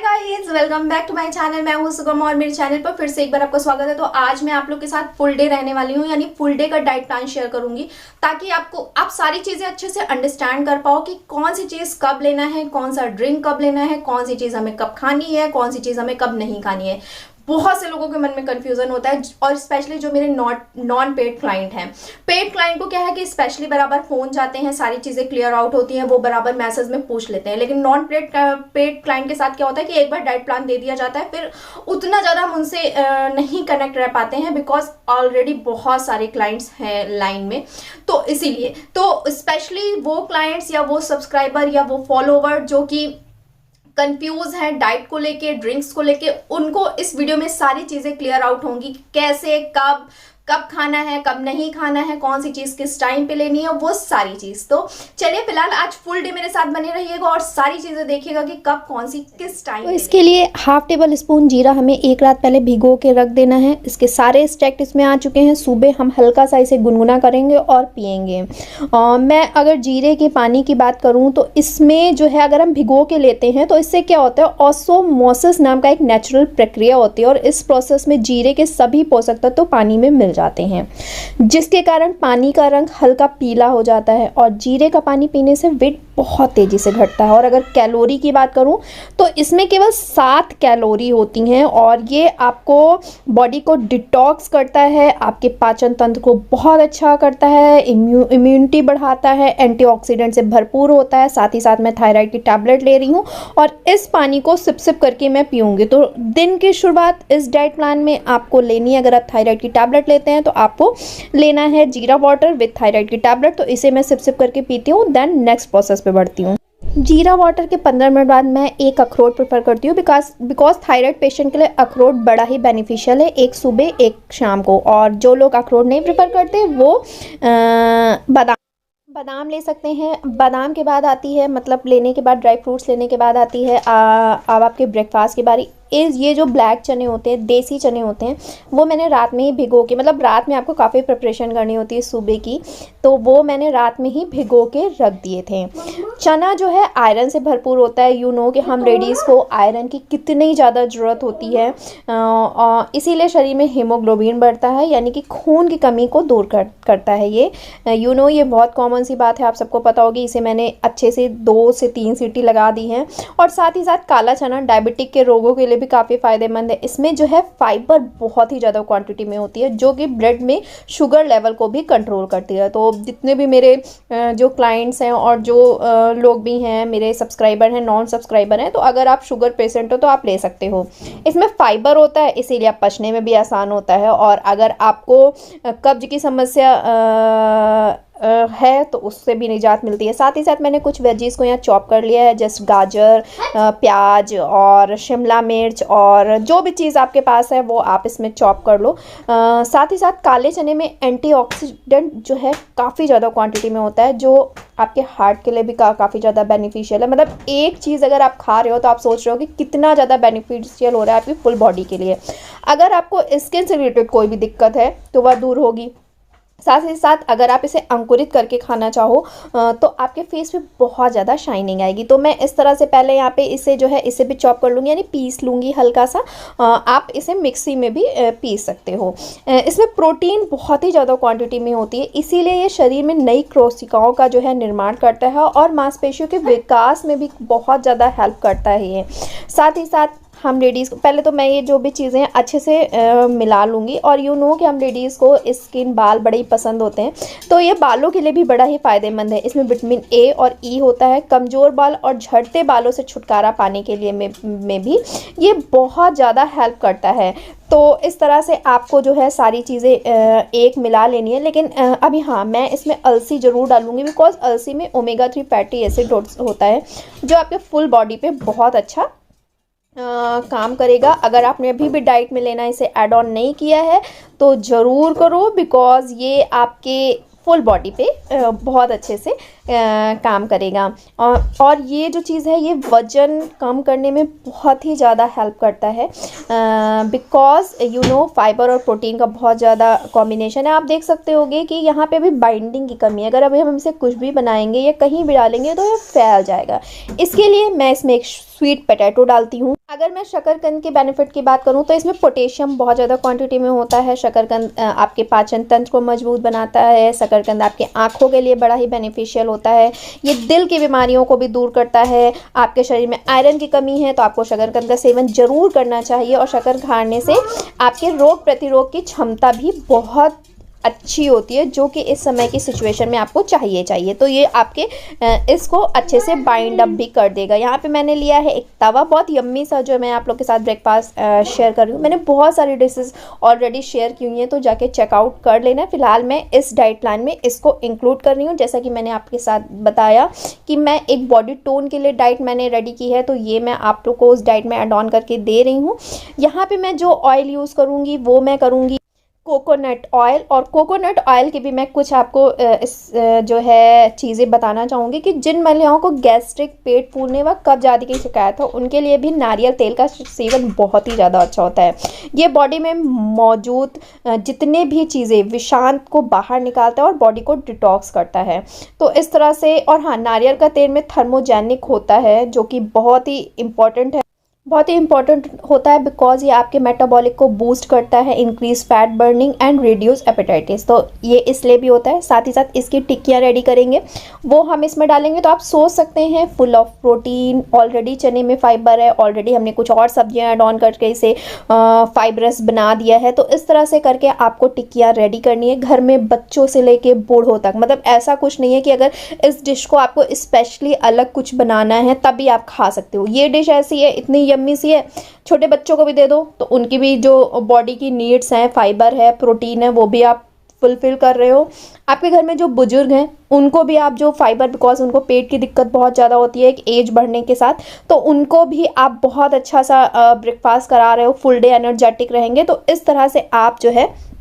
Guys, welcome back to my channel. मैं हूं सुगम और मेरे चैनल पर फिर से एक बार आपका स्वागत है। तो आज मैं आप लोग के साथ फुल डे रहने वाली हूं, यानी फुल डे का डाइट प्लान शेयर करूंगी ताकि आप सारी चीजें अच्छे से अंडरस्टैंड कर पाओ कि कौन सी चीज कब लेना है, कौन सा ड्रिंक कब लेना है, कौन सी चीज हमें कब खानी है, कौन सी चीज हमें कब नहीं खानी है। बहुत से लोगों के मन में कंफ्यूजन होता है और स्पेशली जो मेरे नॉन पेड क्लाइंट हैं। पेड क्लाइंट को क्या है कि स्पेशली बराबर फोन जाते हैं, सारी चीजें क्लियर आउट होती हैं, वो बराबर मैसेज में पूछ लेते हैं। लेकिन नॉन पेड क्लाइंट के साथ क्या होता है कि एक बार डाइट प्लान दे दिया जाता है, फिर उतना ज्यादा हम उनसे नहीं कनेक्ट रह पाते हैं, बिकॉज ऑलरेडी बहुत सारे क्लाइंट्स हैं लाइन में। तो इसीलिए तो स्पेशली वो क्लाइंट्स या वो सब्सक्राइबर या वो फॉलोवर जो कि कंफ्यूज है डाइट को लेके, ड्रिंक्स को लेके, उनको इस वीडियो में सारी चीजें क्लियर आउट होंगी कि कैसे कब खाना है, कब नहीं खाना है, कौन सी चीज किस टाइम पे लेनी है, वो सारी चीज। तो चलिए फिलहाल आज फुल डे मेरे साथ बने रहिएगा और सारी चीजें देखिएगा कि कब कौन सी किस टाइम। तो इसके लिए हाफ टेबल स्पून जीरा हमें एक रात पहले भिगो के रख देना है। इसके सारे एक्सट्रैक्ट इसमें आ चुके हैं। सुबह हम हल्का सा इसे गुनगुना करेंगे और पियेंगे। मैं अगर जीरे के पानी की बात करूं तो इसमें जो है अगर हम भिगो के लेते हैं तो इससे क्या होता है, ऑस्मोसिस नाम का एक नेचुरल प्रक्रिया होती है और इस प्रोसेस में जीरे के सभी पोषक तत्व तो पानी में मिल जाते हैं, जिसके कारण पानी का रंग हल्का पीला हो जाता है और जीरे का पानी पीने से वेट बहुत तेजी से घटता है। और अगर कैलोरी की बात करूं तो इसमें केवल 7 कैलोरी होती हैं और ये आपको बॉडी को डिटॉक्स करता है, आपके पाचन तंत्र को बहुत अच्छा करता है, इम्यूनिटी बढ़ाता है, एंटीऑक्सीडेंट से भरपूर होता है। साथ ही साथ मैं थायराइड की टैबलेट ले रही हूँ और इस पानी को सिप सिप करके मैं पीऊँगी। तो दिन की शुरुआत इस डाइट प्लान में आपको लेनी है। अगर आप थायराइड की टैबलेट लेते हैं तो आपको लेना है जीरा वाटर विद थायराइड की टैबलेट। तो इसे मैं सिप सिप करके पीती हूँ, देन नेक्स्ट प्रोसेस पे बढ़ती हूँ। जीरा वाटर के 15 मिनट बाद मैं एक अखरोट प्रेफर करती हूँ, बिकॉज थायराइड पेशेंट के लिए अखरोट बड़ा ही बेनिफिशियल है, एक सुबह एक शाम को। और जो लोग अखरोट नहीं प्रेफर करते वो बादाम ले सकते हैं। बादाम के बाद आती है, मतलब लेने के बाद, ड्राई फ्रूट्स लेने के बाद आती है अब आपके ब्रेकफास्ट की बारी। ये जो ब्लैक चने होते हैं, देसी चने होते हैं, वो मैंने रात में ही भिगो के, मतलब रात में आपको काफ़ी प्रिपरेशन करनी होती है सुबह की, तो वो मैंने रात में ही भिगो के रख दिए थे। चना जो है आयरन से भरपूर होता है। यू नो कि हम लेडीज़ को आयरन की कितनी ज़्यादा ज़रूरत होती है, इसीलिए शरीर में हीमोग्लोबिन बढ़ता है, यानी कि खून की कमी को दूर करता है ये। ये बहुत कॉमन सी बात है, आप सबको पता होगी। इसे मैंने अच्छे से 2 से 3 सीटी लगा दी हैं। और साथ ही साथ काला चना डायबिटिक के रोगों के लिए भी काफ़ी फ़ायदेमंद है। इसमें जो है फाइबर बहुत ही ज़्यादा क्वांटिटी में होती है, जो कि ब्लड में शुगर लेवल को भी कंट्रोल करती है। तो जितने भी मेरे जो क्लाइंट्स हैं और जो लोग भी हैं, मेरे सब्सक्राइबर हैं, नॉन सब्सक्राइबर हैं, तो अगर आप शुगर पेशेंट हो तो आप ले सकते हो। इसमें फाइबर होता है, इसीलिए आप पचने में भी आसान होता है। और अगर आपको कब्ज की समस्या है तो उससे भी निजात मिलती है। साथ ही साथ मैंने कुछ वेजीज को यहाँ चॉप कर लिया है, जस्ट गाजर, प्याज और शिमला मिर्च, और जो भी चीज़ आपके पास है वो आप इसमें चॉप कर लो। साथ ही साथ काले चने में एंटीऑक्सीडेंट जो है काफ़ी ज़्यादा क्वांटिटी में होता है, जो आपके हार्ट के लिए भी काफ़ी ज़्यादा बेनिफिशियल है। मतलब एक चीज़ अगर आप खा रहे हो तो आप सोच रहे हो कि कितना ज़्यादा बेनिफिशियल हो रहा है आपकी फुल बॉडी के लिए। अगर आपको स्किन से रिलेटेड कोई भी दिक्कत है तो वह दूर होगी। साथ ही साथ अगर आप इसे अंकुरित करके खाना चाहो तो आपके फेस पे बहुत ज़्यादा शाइनिंग आएगी। तो मैं इस तरह से पहले यहाँ पे इसे जो है इसे भी चॉप कर लूँगी, यानी पीस लूँगी हल्का सा। आप इसे मिक्सी में भी पीस सकते हो। इसमें प्रोटीन बहुत ही ज़्यादा क्वांटिटी में होती है, इसीलिए ये शरीर में नई कोशिकाओं का जो है निर्माण करता है और मांसपेशियों के विकास में भी बहुत ज़्यादा हेल्प करता है ये। साथ ही साथ हम लेडीज़ को पहले तो मैं ये जो भी चीज़ें अच्छे से मिला लूँगी। और कि हम लेडीज़ को स्किन, बाल बड़े ही पसंद होते हैं, तो ये बालों के लिए भी बड़ा ही फ़ायदेमंद है। इसमें विटामिन ए और ई होता है। कमज़ोर बाल और झड़ते बालों से छुटकारा पाने के लिए में भी ये बहुत ज़्यादा हेल्प करता है। तो इस तरह से आपको जो है सारी चीज़ें एक मिला लेनी है। लेकिन अभी हाँ, मैं इसमें अलसी ज़रूर डालूँगी, बिकॉज अलसी में ओमेगा 3 फैटी एसिड होता है, जो आपके फुल बॉडी पे बहुत अच्छा काम करेगा। अगर आपने अभी भी डाइट में लेना इसे ऐड ऑन नहीं किया है तो ज़रूर करो, बिकॉज़ ये आपके फुल बॉडी पे बहुत अच्छे से काम करेगा। और ये जो चीज़ है ये वज़न कम करने में बहुत ही ज़्यादा हेल्प करता है, बिकॉज़ फाइबर और प्रोटीन का बहुत ज़्यादा कॉम्बिनेशन है। आप देख सकते होगे कि यहाँ पे भी बाइंडिंग की कमी है। अगर अभी हम इसे कुछ भी बनाएंगे या कहीं भी डालेंगे तो ये फैल जाएगा। इसके लिए मैं इसमें एक स्वीट पोटैटो डालती हूँ। अगर मैं शकरकंद के बेनिफिट की बात करूं तो इसमें पोटेशियम बहुत ज़्यादा क्वांटिटी में होता है। शकरकंद आपके पाचन तंत्र को मजबूत बनाता है। शकरकंद आपके आँखों के लिए बड़ा ही बेनिफिशियल होता है। ये दिल की बीमारियों को भी दूर करता है। आपके शरीर में आयरन की कमी है तो आपको शकरकंद का सेवन ज़रूर करना चाहिए, और शक्कर खाने से आपके रोग प्रतिरोध की क्षमता भी बहुत अच्छी होती है, जो कि इस समय की सिचुएशन में आपको चाहिए। तो ये आपके इसको अच्छे से बाइंड अप भी कर देगा। यहाँ पे मैंने लिया है एक तवा, बहुत यम्मी सा, जो मैं आप लोग के साथ ब्रेकफास्ट शेयर कर रही हूँ। मैंने बहुत सारी डिशेस ऑलरेडी शेयर की हुई हैं, तो जाके चेकआउट कर लेना। फिलहाल मैं इस डाइट प्लान में इसको इंक्लूड कर रही हूँ। जैसा कि मैंने आपके साथ बताया कि मैं एक बॉडी टोन के लिए डाइट मैंने रेडी की है, तो ये मैं आप लोग को उस डाइट में ऐड ऑन करके दे रही हूँ। यहाँ पर मैं जो ऑयल यूज़ करूँगी वो मैं करूँगी कोकोनट ऑयल, और कोकोनट ऑयल की भी मैं कुछ आपको जो है चीज़ें बताना चाहूँगी कि जिन महिलाओं को गैस्ट्रिक, पेट फूलने व कब्ज आदि की शिकायत हो, उनके लिए भी नारियल तेल का सेवन बहुत ही ज़्यादा अच्छा होता है। ये बॉडी में मौजूद जितने भी चीज़ें विषांत को बाहर निकालता है और बॉडी को डिटॉक्स करता है। तो इस तरह से, और हाँ, नारियल का तेल में थर्मोजेनिक होता है, जो कि बहुत ही इम्पॉर्टेंट होता है, बिकॉज ये आपके मेटाबॉलिक को बूस्ट करता है, increase fat burning and reduce appetite. तो ये इसलिए भी होता है। साथ ही साथ इसकी टिक्कियाँ रेडी करेंगे, वो हम इसमें डालेंगे। तो आप सोच सकते हैं, फुल ऑफ प्रोटीन, ऑलरेडी चने में फाइबर है, ऑलरेडी हमने कुछ और सब्जियां ऐड ऑन करके इसे फाइबरस बना दिया है। तो इस तरह से करके आपको टिक्कियाँ रेडी करनी है, घर में बच्चों से लेके बूढ़ों तक। मतलब ऐसा कुछ नहीं है कि अगर इस डिश को आपको स्पेशली अलग कुछ बनाना है तभी आप खा सकते हो। ये डिश ऐसी है, इतनी यम्मी सी है, छोटे बच्चों को भी दे दो तो उनकी भी जो बॉडी की नीड्स हैं, फाइबर है, प्रोटीन है, वो भी आप फुलफिल कर रहे हो। आपके घर में जो बुजुर्ग हैं उनको भी आप जो फाइबर, बिकॉज उनको पेट की दिक्कत बहुत ज़्यादा होती है एक एज बढ़ने के साथ, तो उनको भी आप बहुत अच्छा सा ब्रेकफास्ट करा रहे हो, फुल डे एनर्जेटिक रहेंगे। तो इस तरह से आप जो है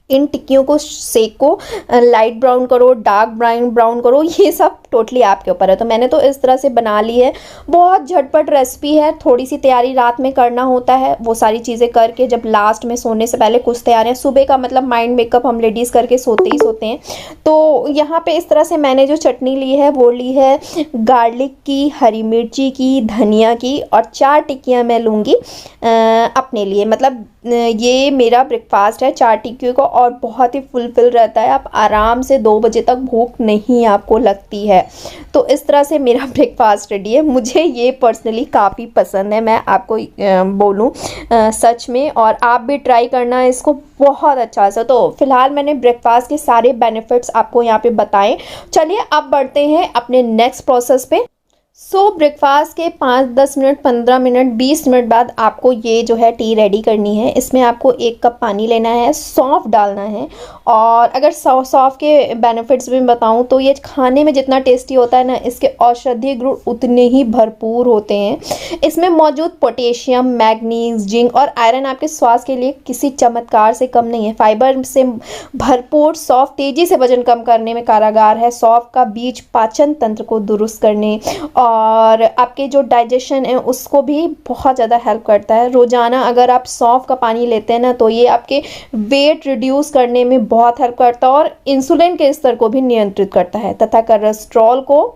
इन टिक्कियों को सेको, लाइट ब्राउन करो, डार्क ब्राउन करो, ये सब टोटली आपके ऊपर है। तो मैंने तो इस तरह से बना ली है। बहुत झटपट रेसिपी है, थोड़ी सी तैयारी रात में करना होता है। वो सारी चीज़ें करके जब लास्ट में सोने से पहले कुछ तैयारियां, सुबह का मतलब माइंड मेकअप हम लेडीज़ करके सोते हैं। तो यहाँ पे इस तरह से मैंने जो चटनी ली है वो ली है गार्लिक की, हरी मिर्ची की, धनिया की, और 4 टिक्कियाँ मैं लूँगी अपने लिए। मतलब ये मेरा ब्रेकफास्ट है 4 टिक्कियों का, और बहुत ही फुलफिल रहता है। आप आराम से 2 बजे तक भूख नहीं आपको लगती है। तो इस तरह से मेरा ब्रेकफास्ट रेडी है। मुझे ये पर्सनली काफ़ी पसंद है, मैं आपको बोलूँ सच में, और आप भी ट्राई करना इसको, बहुत अच्छा सा। तो फिलहाल मैंने ब्रेकफास्ट के सारे बेनिफिट्स आपको यहाँ पे बताएं। चलिए अब बढ़ते हैं अपने नेक्स्ट प्रोसेस पे। ब्रेकफास्ट के 5-10 मिनट, 15 मिनट, 20 मिनट बाद आपको ये जो है टी रेडी करनी है। इसमें आपको 1 कप पानी लेना है, सौंफ डालना है, और अगर सौंफ के बेनिफिट्स भी बताऊं तो ये खाने में जितना टेस्टी होता है ना, इसके औषधीय गुण उतने ही भरपूर होते हैं। इसमें मौजूद पोटेशियम, मैग्नीज, जिंक और आयरन आपके स्वास्थ्य के लिए किसी चमत्कार से कम नहीं है। फाइबर से भरपूर सौंफ तेजी से वजन कम करने में कारगर है। सौंफ का बीज पाचन तंत्र को दुरुस्त करने और आपके जो डाइजेशन है उसको भी बहुत ज़्यादा हेल्प करता है। रोज़ाना अगर आप सौंफ का पानी लेते हैं ना, तो ये आपके वेट रिड्यूस करने में बहुत हेल्प करता है, और इंसुलिन के स्तर को भी नियंत्रित करता है, तथा कोलेस्ट्रॉल को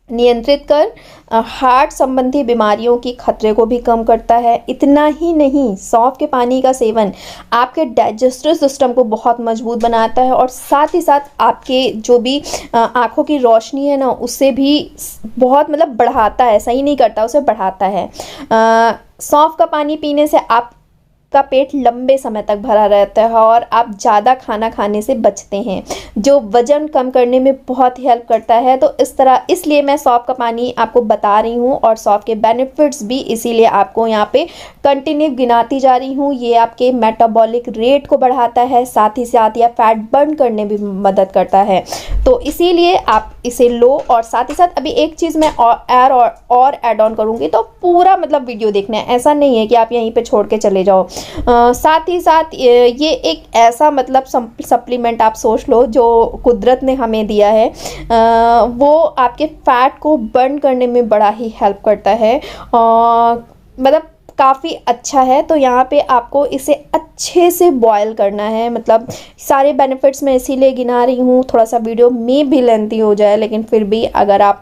नियंत्रित कर हार्ट संबंधी बीमारियों की खतरे को भी कम करता है। इतना ही नहीं, सौंफ के पानी का सेवन आपके डाइजेस्टिव सिस्टम को बहुत मजबूत बनाता है, और साथ ही साथ आपके जो भी आँखों की रोशनी है ना, उससे भी बहुत मतलब बढ़ाता है, सही नहीं करता, उसे बढ़ाता है। सौंफ का पानी पीने से आप का पेट लंबे समय तक भरा रहता है, और आप ज़्यादा खाना खाने से बचते हैं, जो वज़न कम करने में बहुत ही हेल्प करता है। तो इसलिए मैं सौंफ का पानी आपको बता रही हूँ, और सौंफ के बेनिफिट्स भी इसीलिए आपको यहाँ पे कंटिन्यू गिनाती जा रही हूँ। ये आपके मेटाबॉलिक रेट को बढ़ाता है, साथ ही साथ यह फैट बर्न करने में भी मदद करता है। तो इसीलिए आप इसे लो, और साथ ही साथ अभी एक चीज़ मैं और ऐड ऑन करूँगी, तो पूरा मतलब वीडियो देखना है, ऐसा नहीं है कि आप यहीं पे छोड़ के चले जाओ। साथ ही साथ ये एक ऐसा मतलब सप्लीमेंट आप सोच लो जो कुदरत ने हमें दिया है, वो आपके फैट को बर्न करने में बड़ा ही हेल्प करता है, मतलब काफ़ी अच्छा है। तो यहाँ पे आपको इसे अच्छे से बॉयल करना है। मतलब सारे बेनिफिट्स मैं इसीलिए गिना रही हूँ, थोड़ा सा वीडियो में भी लेंथी हो जाए, लेकिन फिर भी अगर आप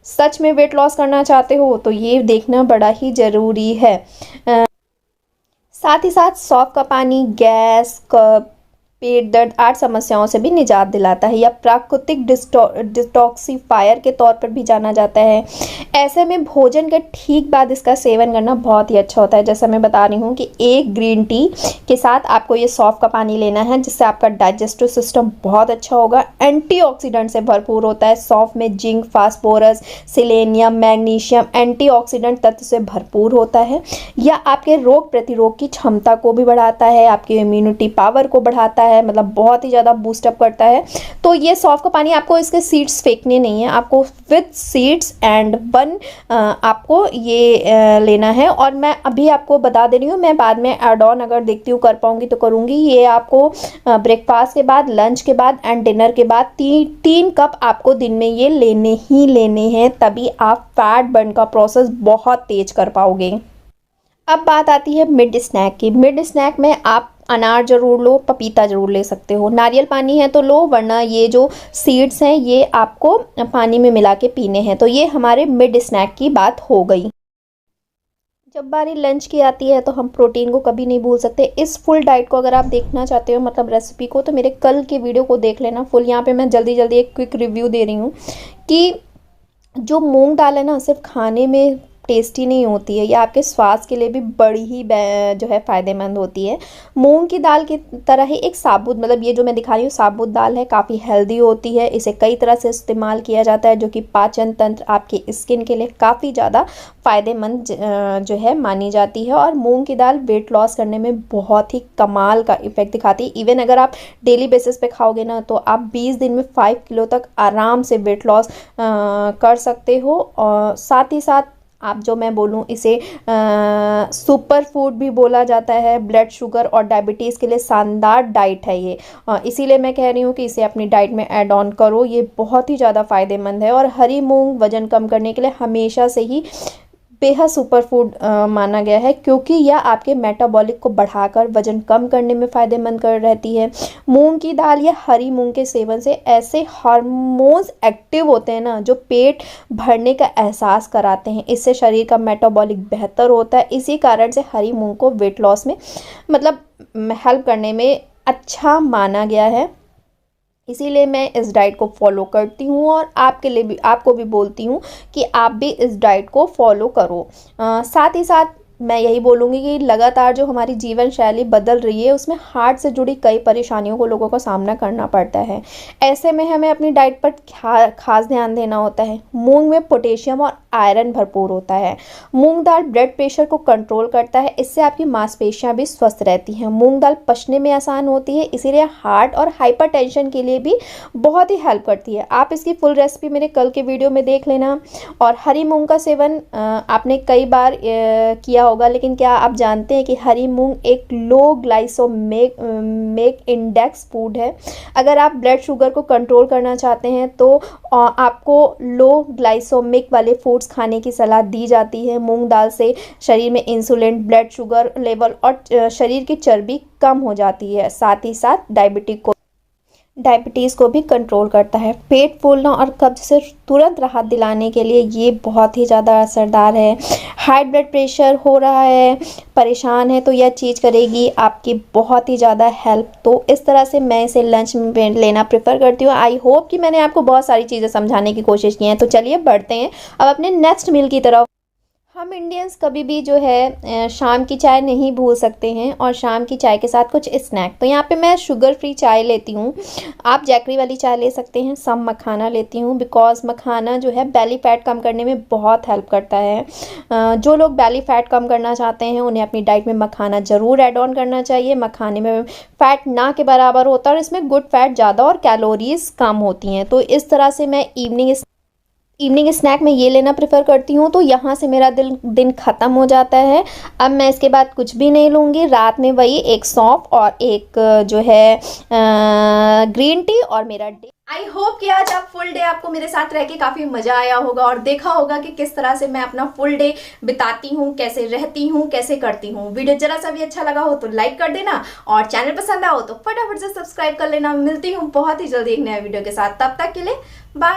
सच में वेट लॉस करना चाहते हो तो ये देखना बड़ा ही ज़रूरी है। साथ ही साथ सौंफ का पानी गैस, कफ, पेट दर्द आदि समस्याओं से भी निजात दिलाता है, या प्राकृतिक डिटॉक्सिफायर के तौर पर भी जाना जाता है। ऐसे में भोजन के ठीक बाद इसका सेवन करना बहुत ही अच्छा होता है। जैसा मैं बता रही हूँ कि एक ग्रीन टी के साथ आपको ये सौंफ का पानी लेना है, जिससे आपका डाइजेस्टिव सिस्टम बहुत अच्छा होगा। एंटीऑक्सीडेंट से भरपूर होता है। सौंफ में zinc, phosphorus, selenium, magnesium antioxidant तत्व से भरपूर होता है। यह आपके रोग प्रतिरोध की क्षमता को भी बढ़ाता है, आपकी इम्यूनिटी पावर को बढ़ाता है, मतलब बहुत ही ज़्यादा बूस्टअप करता है। तो ये सौंफ का पानी, आपको इसके सीड्स फेंकने नहीं है, आपको विद सीड्स एंड वन आपको ये लेना है। और मैं अभी आपको बता दे रही हूँ, मैं बाद में ऐड ऑन अगर देखती हूँ कर पाऊँगी तो करूँगी। ये आपको ब्रेकफास्ट के बाद, लंच के बाद एंड डिनर के बाद 3 कप आपको दिन में ये लेने ही लेने हैं, तभी आप फैट बर्न का प्रोसेस बहुत तेज कर पाओगे। अब बात आती है मिड स्नैक की। मिड स्नैक में आप अनार ज़रूर लो, पपीता ज़रूर ले सकते हो, नारियल पानी है तो लो, वरना ये जो सीड्स हैं ये आपको पानी में मिला के पीने हैं। तो ये हमारे मिड स्नैक की बात हो गई। जब बारी लंच की आती है तो हम प्रोटीन को कभी नहीं भूल सकते। इस फुल डाइट को अगर आप देखना चाहते हो, मतलब रेसिपी को, तो मेरे कल के वीडियो को देख लेना फुल। यहाँ पे मैं जल्दी जल्दी एक क्विक रिव्यू दे रही हूँ कि जो मूंग दाल है ना, सिर्फ खाने में टेस्टी नहीं होती है, ये आपके स्वास्थ्य के लिए भी बड़ी ही जो है फ़ायदेमंद होती है। मूंग की दाल की तरह ही एक साबुत, मतलब ये जो मैं दिखा रही हूँ साबुत दाल है, काफ़ी हेल्दी होती है। इसे कई तरह से इस्तेमाल किया जाता है, जो कि पाचन तंत्र, आपकी स्किन के लिए काफ़ी ज़्यादा फ़ायदेमंद जो है मानी जाती है। और मूंग की दाल वेट लॉस करने में बहुत ही कमाल का इफेक्ट दिखाती है। इवन अगर आप डेली बेसिस पे खाओगे ना, तो आप 20 दिन में 5 किलो तक आराम से वेट लॉस कर सकते हो। और साथ ही साथ आप जो मैं बोलूँ, इसे सुपर फूड भी बोला जाता है। ब्लड शुगर और डायबिटीज़ के लिए शानदार डाइट है ये। इसीलिए मैं कह रही हूँ कि इसे अपनी डाइट में ऐड ऑन करो, ये बहुत ही ज़्यादा फ़ायदेमंद है। और हरी मूंग वज़न कम करने के लिए हमेशा से ही बेहद सुपर फूड माना गया है, क्योंकि यह आपके मेटाबॉलिक को बढ़ाकर वजन कम करने में फ़ायदेमंद कर रहती है। मूंग की दाल या हरी मूंग के सेवन से ऐसे हार्मोन्स एक्टिव होते हैं ना, जो पेट भरने का एहसास कराते हैं। इससे शरीर का मेटाबॉलिक बेहतर होता है। इसी कारण से हरी मूंग को वेट लॉस में मतलब हेल्प करने में अच्छा माना गया है। इसीलिए मैं इस डाइट को फॉलो करती हूँ, और आपके लिए भी, आपको भी बोलती हूँ कि आप भी इस डाइट को फॉलो करो। साथ ही साथ मैं यही बोलूँगी कि लगातार जो हमारी जीवन शैली बदल रही है, उसमें हार्ट से जुड़ी कई परेशानियों को लोगों को सामना करना पड़ता है। ऐसे में हमें अपनी डाइट पर खास ध्यान देना होता है। मूंग में पोटेशियम और आयरन भरपूर होता है। मूंग दाल ब्लड प्रेशर को कंट्रोल करता है, इससे आपकी मांसपेशियां भी स्वस्थ रहती हैं। मूंग दाल पचने में आसान होती है, इसीलिए हार्ट और हाइपरटेंशन के लिए भी बहुत ही हेल्प करती है। आप इसकी फुल रेसिपी मेरे कल के वीडियो में देख लेना। और हरी मूंग का सेवन आपने कई बार किया होगा, लेकिन क्या आप जानते हैं कि हरी मूंग एक लो ग्लाइसेमिक इंडेक्स फूड है। अगर आप ब्लड शुगर को कंट्रोल करना चाहते हैं तो आपको लो ग्लाइसेमिक वाले फूड्स खाने की सलाह दी जाती है। मूंग दाल से शरीर में इंसुलिन, ब्लड शुगर लेवल और शरीर की चर्बी कम हो जाती है। साथ ही साथ डायबिटीज़ को भी कंट्रोल करता है। पेट फूलना और कब्ज से तुरंत राहत दिलाने के लिए ये बहुत ही ज़्यादा असरदार है। हाई ब्लड प्रेशर हो रहा है, परेशान है, तो यह चीज़ करेगी आपकी बहुत ही ज़्यादा हेल्प। तो इस तरह से मैं इसे लंच में लेना प्रेफर करती हूँ। आई होप कि मैंने आपको बहुत सारी चीज़ें समझाने की कोशिश की हैं। तो चलिए बढ़ते हैं अब अपने नेक्स्ट मील की तरफ। हम इंडियंस कभी भी जो है शाम की चाय नहीं भूल सकते हैं, और शाम की चाय के साथ कुछ स्नैक। तो यहाँ पे मैं शुगर फ्री चाय लेती हूँ। आप जैकरी वाली चाय ले सकते हैं। सम मखाना लेती हूँ, बिकॉज मखाना जो है बेली फैट कम करने में बहुत हेल्प करता है। जो लोग बेली फैट कम करना चाहते हैं, उन्हें अपनी डाइट में मखाना ज़रूर ऐड ऑन करना चाहिए। मखाने में फ़ैट ना के बराबर होता है, और इसमें गुड फैट ज़्यादा और कैलोरीज कम होती हैं। तो इस तरह से मैं इवनिंग स्नैक में ये लेना प्रेफर करती हूँ। तो यहाँ से मेरा दिन ख़त्म हो जाता है। अब मैं इसके बाद कुछ भी नहीं लूँगी। रात में वही एक सौंफ और एक जो है ग्रीन टी और मेरा डे। आई होप कि आज आप फुल डे आपको मेरे साथ रह के काफ़ी मज़ा आया होगा, और देखा होगा कि किस तरह से मैं अपना फुल डे बिताती हूँ, कैसे रहती हूँ, कैसे करती हूँ। वीडियो जरा सा भी अच्छा लगा हो तो लाइक कर देना, और चैनल पसंद आओ तो फटाफट से सब्सक्राइब कर लेना। मिलती हूँ बहुत ही जल्दी एक नया वीडियो के साथ। तब तक के लिए बाय।